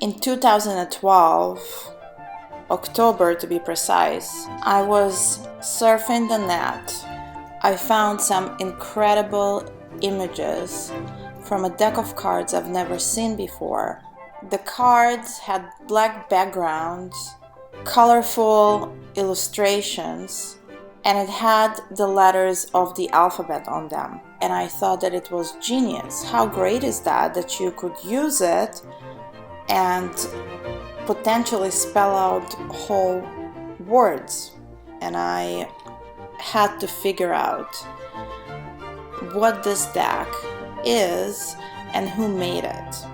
In 2012, October to be precise, I was surfing the net. I found some incredible images from a deck of cards I've never seen before. The cards had black backgrounds, colorful illustrations, and it had the letters of the alphabet on them. And I thought that it was genius. How great is that you could use it and potentially spell out whole words. And I had to figure out what this deck is and who made it.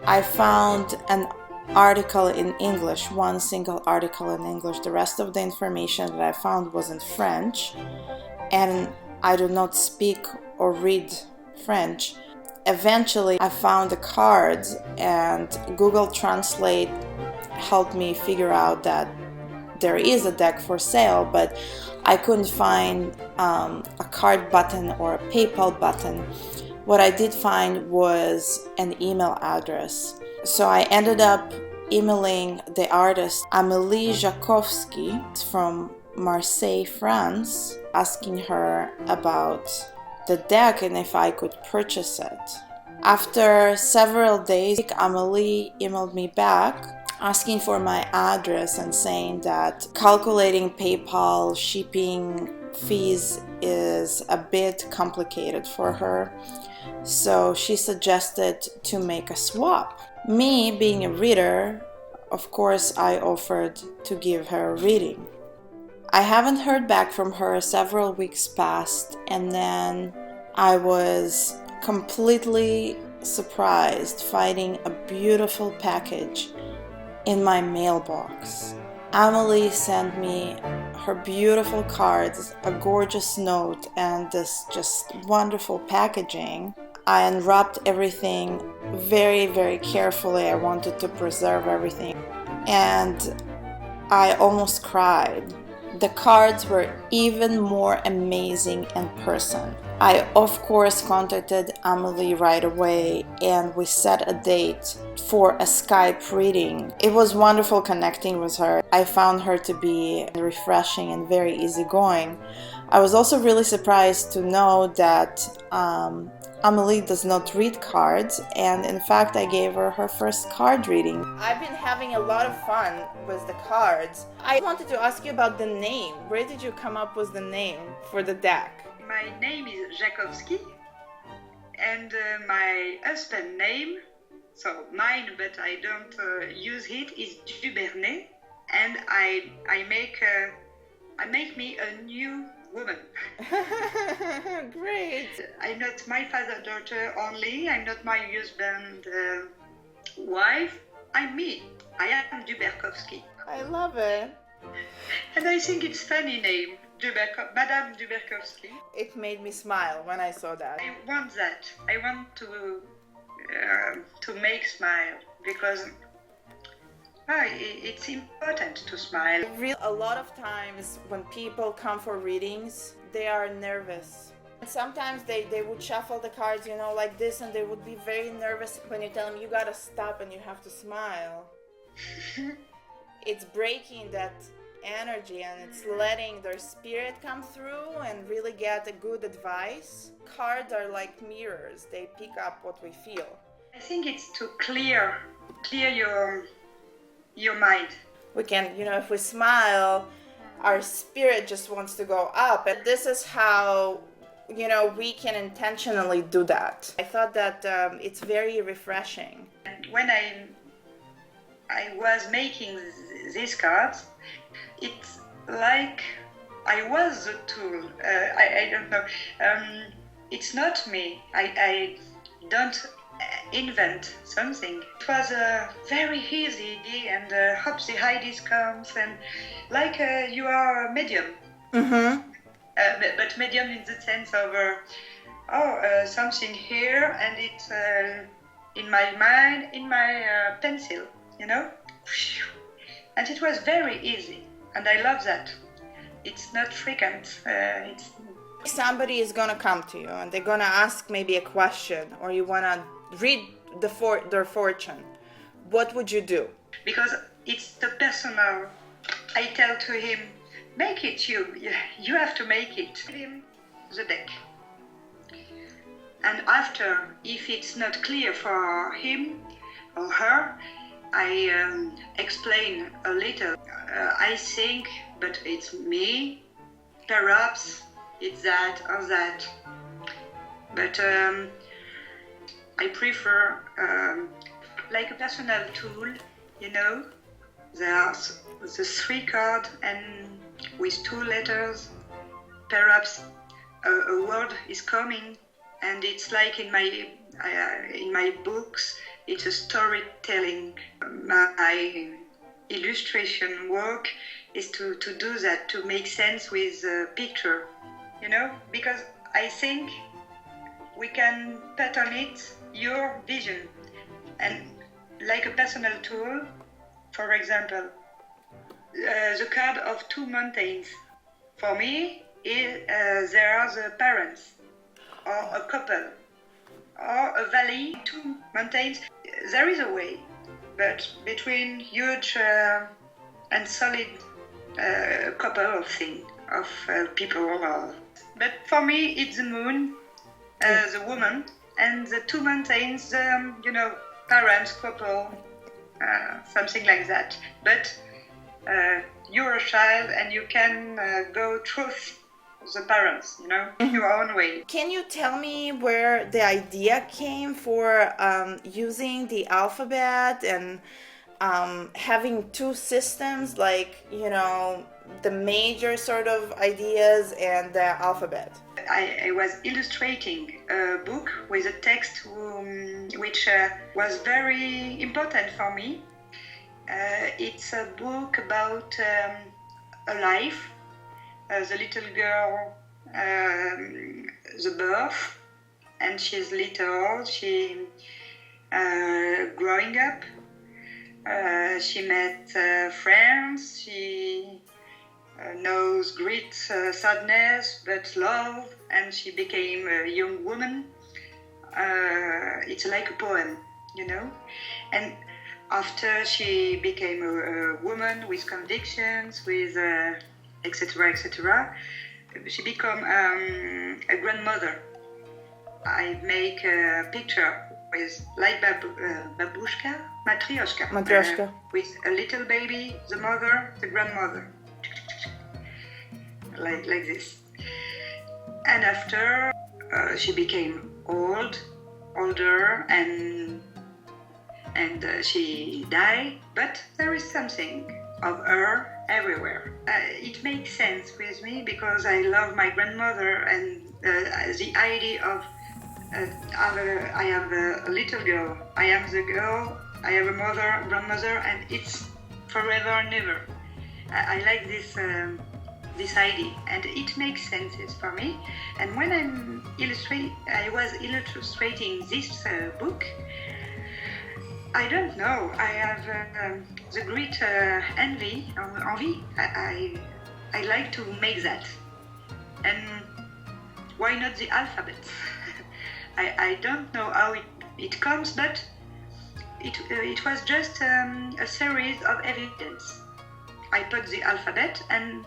I found an article in English, one single article in English. The rest of the information that I found was in French, and I do not speak or read French. Eventually, I found the cards, and Google Translate helped me figure out that there is a deck for sale, but I couldn't find a card button or a PayPal button. What I did find was an email address. So I ended up emailing the artist Amelie Jackowski from Marseille, France, asking her about the deck and if I could purchase it. After several days, Amelie emailed me back asking for my address and saying that calculating PayPal shipping fees is a bit complicated for her. So she suggested to make a swap. Me, being a reader, of course, I offered to give her a reading. I haven't heard back from her. Several weeks passed, and then I was completely surprised finding a beautiful package in my mailbox. Amelie sent me her beautiful cards, a gorgeous note, and this just wonderful packaging. I unwrapped everything very, very carefully. I wanted to preserve everything, and I almost cried. The cards were even more amazing in person. I, of course, contacted Amelie right away, and we set a date for a Skype reading. It was wonderful connecting with her. I found her to be refreshing and very easygoing. I was also really surprised to know that Amelie does not read cards, and in fact I gave her her first card reading. I've been having a lot of fun with the cards. I wanted to ask you about the name. Where did you come up with the name for the deck? My name is Jackowski, and my husband's name, so mine, but I don't use it, is Duberckowski, and I make me a new woman. Great. I'm not my father daughter only. I'm not my husband wife. I'm me. I am Duberckowski. I love it. And I think it's funny name, Madame Duberckowski. It made me smile when I saw that. I want that. I want to make smile because it's important to smile. A lot of times when people come for readings, they are nervous. Sometimes they would shuffle the cards, like this, and they would be very nervous when you tell them you gotta stop and you have to smile. It's breaking that energy and it's letting their spirit come through and really get a good advice. Cards are like mirrors. They pick up what we feel. I think it's to clear your mind. We can, if we smile, our spirit just wants to go up. And this is how, we can intentionally do that. I thought that it's very refreshing. And when I was making these cards, it's like I was the tool. I don't know. It's not me. I don't invent something. It was very easy, and hope the ideas comes, and like you are a medium. Mm-hmm. But medium in the sense of something here, and it's in my mind, in my pencil, and it was very easy, and I love that. It's not frequent. Somebody is gonna come to you and they're gonna ask maybe a question, or you wanna read their fortune. what would you do? Because it's the personal. I tell to him, make it you. You have to make it. Give him the deck. And after, if it's not clear for him or her, I explain a little. I think, but it's me. Perhaps it's that or that. But I prefer like a personal tool, you know. There's the 3 cards and with 2 letters. Perhaps a word is coming, and it's like in my books. It's a storytelling. My illustration work is to do that, to make sense with a picture, you know, because I think we can put on it your vision. And like a personal tool, for example, the card of 2 mountains. For me, there are the parents, or a couple, or a valley, 2 mountains. There is a way, but between huge and solid couple of things, of people. But for me, it's the moon, the woman, and the 2 mountains, you know, parents, couple, something like that. But you're a child and you can go through the parents, you know, your own way. Can you tell me where the idea came for using the alphabet and having 2 systems, like, you know, the major sort of ideas and the alphabet? I was illustrating a book with a text which was very important for me. It's a book about a life, the little girl, the birth, and she's little, she growing up, she met friends, she knows great sadness but love, and she became a young woman. It's like a poem, you know. And after she became a woman with convictions, with etc., etc., she became a grandmother. I make a picture with like babushka, matryoshka, with a little baby, the mother, the grandmother, like this. And after she became older, and she died. But there is something of her everywhere. It makes sense with me because I love my grandmother, and the idea of I have a little girl. I am the girl. I have a mother, grandmother, and it's forever and ever. I like this idea, and it makes sense for me. And when I was illustrating this book, I don't know. I have the great envy. I like to make that, and why not the alphabet? I don't know how it comes, but it was just a series of evidence. I put the alphabet, and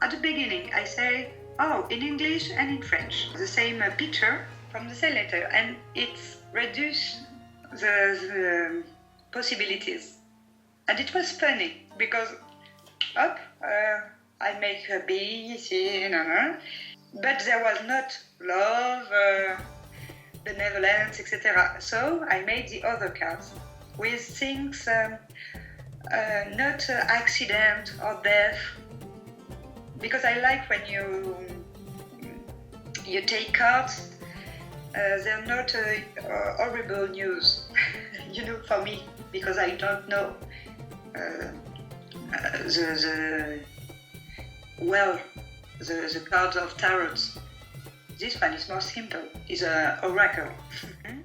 at the beginning I say, oh, in English and in French, the same picture from the same letter, and it's reduced the possibilities. And it was funny because I make a B, C, but there was not love, benevolence, etc. So I made the other cards with things not accident or death, because I like when you take cards, they're not horrible news, you know, for me, because I don't know the cards of tarot. This one is more simple, is an oracle.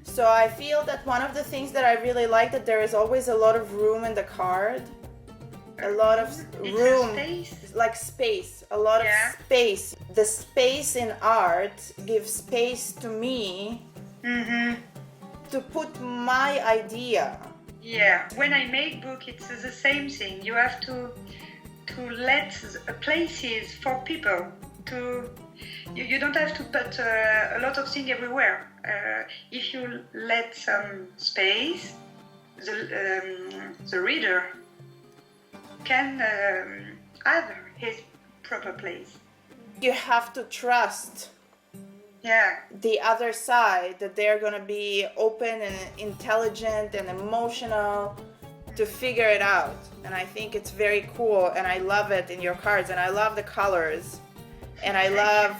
So I feel that one of the things that I really like, that there is always a lot of room in the card. A lot of room, like space, a lot of space. The space in art gives space to me to put my idea Yeah, when I make book, it's the same thing. You have to let places for people to. You don't have to put a lot of things everywhere. If you let some space, the reader can have his proper place. You have to trust Yeah. the other side, that they're going to be open and intelligent and emotional to figure it out. And I think it's very cool, and I love it in your cards, and I love the colors, and I love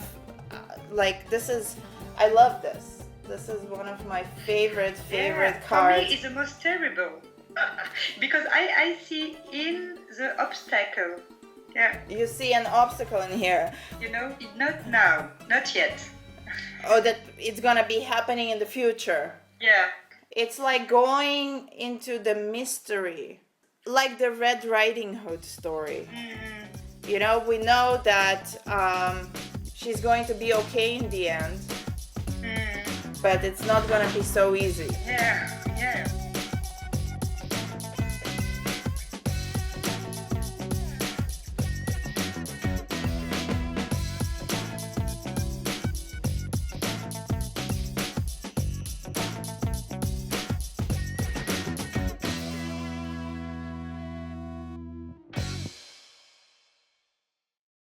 I love this. This is one of my favorite cards. For me, it's the most terrible because I see in the obstacle. Yeah. You see an obstacle in here. Not now, not yet. Oh, that it's gonna be happening in the future. Yeah. It's like going into the mystery, like the Red Riding Hood story. Mm-hmm. We know that she's going to be okay in the end, but it's not gonna be so easy. Yeah.